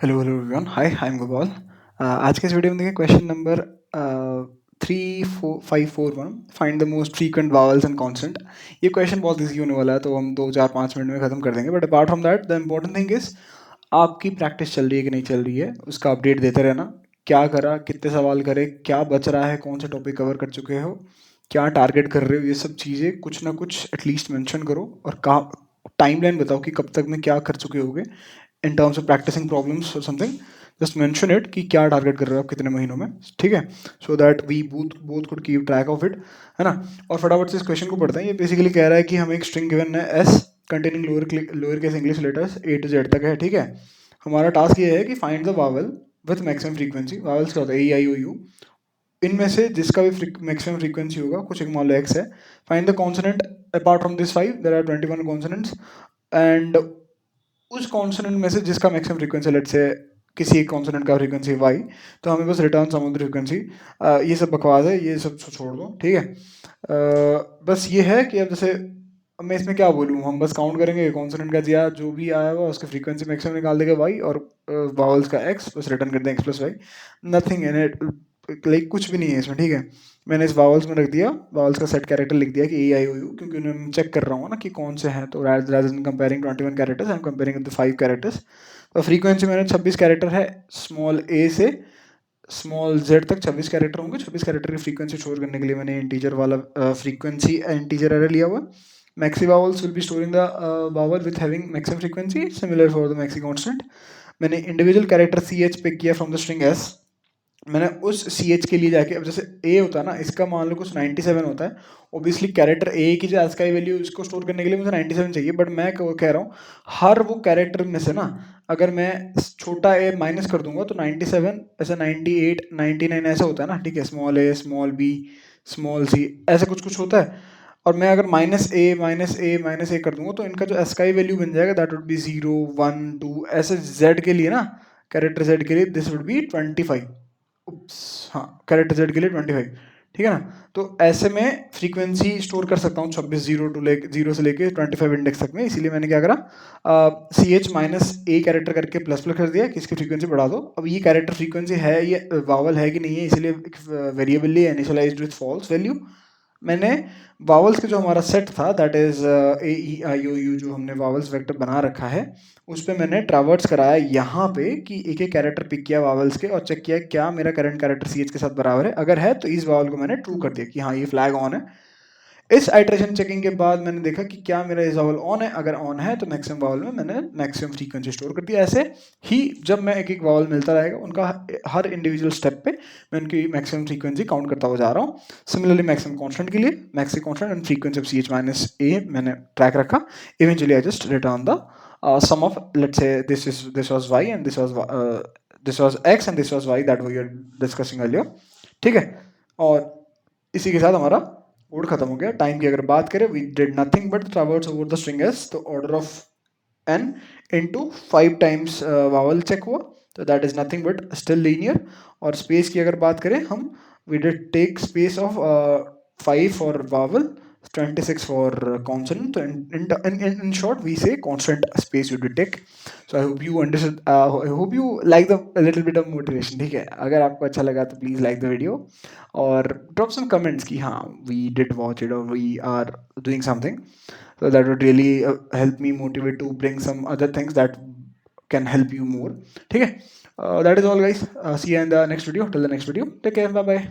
Hello hello everyone, hi I am Gopal. आज के इस वीडियो में देखें question number 541, find the most frequent vowels and consonant. ये क्वेश्चन बहुत इजी होने वाला है, तो हम 2 4 5 मिनट में खत्म कर देंगे। But apart from that, the important thing is आपकी प्रैक्टिस चल रही है कि नहीं चल रही है, उसका अपडेट देते रहना। क्या करा, कितने सवाल करे, क्या बच रहा है, कौन सा टॉपिक कवर कर चुके हो, क्या टारगेट कर रहे हो, ये सब चीज़ें कुछ ना कुछ एटलीस्ट मेंशन करो। और कहाँ टाइमलाइन बताओ कि कब तक में क्या कर चुके होगे in terms of practising problems और समथिंग। जस्ट मेंशन इट कि क्या टारगेट कर रहे हो आप कितने महीनों में, ठीक है। So that we both both could keep track of it, है ना। और फटाफट से इस क्वेश्चन को पढ़ते हैं। ये बेसिकली कह रहा है कि हमें एक स्ट्रिंग गिवन है s containing lower case English letters a to z तक है, ठीक है। हमारा टास्क ये है कि find the vowel with maximum frequency. Vowels क्या होता है, ई आई ओ यू। इनमें से जिसका भी मैक्सिमम फ्रीक्वेंसी होगा, कुछ एक मान लो एक्स है, find the consonant apart from this 5, there are 21 consonants. And उस कॉन्सोनेंट में से जिसका मैक्सिमम फ्रीक्वेंसी, लेट्स से किसी एक कॉन्सोनेंट का फ्रीक्वेंसी वाई, तो हमें बस return sum of the frequency. ये सब बकवास है, ये सब छोड़ दो, ठीक है। बस ये है कि अब जैसे अब मैं इसमें क्या बोलूँ, हम बस काउंट करेंगे कॉन्सोनेंट का दिया जो भी आया हुआ उसका फ्रीक्वेंसी मैक्सिमम निकाल देगा वाई, और वावल्स का एक्स, बस रिटर्न कर दें x plus y. Nothing in it, like कुछ भी नहीं है इसमें, ठीक है। मैंने इस वावल्स में रख दिया, वावल्स का सेट कैरेक्टर लिख दिया कि ए आई ओ यू, क्योंकि उन्हें चेक कर रहा हूँ ना कि कौन से हैं। तो rather than comparing 21 characters, I am comparing the 5 characters. तो फ्रीक्वेंसी मैंने 26 कैरेक्टर है, स्मॉल ए से स्मॉल जेड तक 26 कैरेक्टर होंगे। 26 कैरेक्टर की फ्रीक्वेंसी स्टोर करने के लिए मैंने इंटीजर वाला फ्रीक्वेंसी इंटीजर एरे लिया हुआ। Maxi vowels will be storing the vowel with having maximum frequency similar for the maxi constant. मैंने individual character C H pick किया फ्रॉम द स्ट्रिंग एस। मैंने उस सी एच के लिए जाके, अब जैसे ए होता है ना, इसका मान लो कुछ 97 होता है। ओबियसली कैरेक्टर ए की जो एस्काई वैल्यू, इसको स्टोर करने के लिए मुझे 97 चाहिए। बट मैं कह रहा हूँ हर वो कैरेक्टर में से ना, अगर मैं छोटा ए माइनस कर दूंगा तो 97 ऐसा 98 99 ऐसा होता है ना, ठीक है। स्मॉल ए स्मॉल बी स्मॉल सी ऐसा कुछ कुछ होता है। और मैं अगर माइनस ए कर दूंगा तो इनका जो एस्काई वैल्यू बन जाएगा दैट वुड बी 0 1 2 ऐसे। जेड के लिए ना, कैरेक्टर जेड के लिए दिस वुड बी 25। हाँ, कैरेक्टर जेड के लिए 25, ठीक है ना। तो ऐसे में फ्रीक्वेंसी स्टोर कर सकता हूँ 26 जीरो से लेके 25 इंडेक्स तक में। इसीलिए मैंने क्या करा, c H minus a character करके प्लस प्लस कर दिया कि इसकी फ्रीक्वेंसी बढ़ा दो। अब ये कैरेक्टर फ्रीक्वेंसी है, ये वावल है कि नहीं है, इसलिए variable initialized with false value. मैंने वावल्स के जो हमारा सेट था that is a e i o u, जो हमने वावल्स वेक्टर बना रखा है, उस पर मैंने ट्रावर्स कराया यहाँ पे कि एक एक कैरेक्टर पिक किया वावल्स के और चेक किया क्या मेरा करंट कैरेक्टर सी एच के साथ बराबर है। अगर है तो इस वावल को मैंने ट्रू कर दिया कि हाँ ये फ्लैग ऑन है। इस आइट्रेशन चेकिंग के बाद मैंने देखा कि क्या मेरा इस वावल ऑन है। अगर ऑन है तो मैक्सिमम वावल में मैंने मैक्सिमम फ्रीक्वेंसी स्टोर कर दिया। ऐसे ही जब मैं एक एक वावल मिलता रहेगा उनका हर इंडिविजुअल स्टेप पे मैं उनकी मैक्सिमम फ्रीक्वेंसी काउंट करता हुआ जा रहा हूँ। सिमिलरली मैक्सिमम कांस्टेंट के लिए maxi constant and frequency of C H minus A मैंने ट्रैक रखा। Eventually I just return the sum of, let's say this was y and this was x and this was y that we were discussing earlier, ठीक है। और इसी के साथ हमारा code खत्म हो गया। टाइम की अगर बात करें, we did nothing but traverse over the string S, तो order of n into 5 times vowel check हुआ, तो that is nothing but still linear. और स्पेस की अगर बात करें हम, we did take space of 5 for vowel, 26 for consonant. So in short, we say constant space you did take. So I hope you understood. I hope you like the a little bit of motivation. ठीक है, अगर आपको अच्छा लगा तो please like the video और drop some comments कि हाँ we did watch it or we are doing something. So that would really help me motivate to bring some other things that can help you more. ठीक है, that is all guys. See you in the next video. Till the next video. Take care. Bye bye.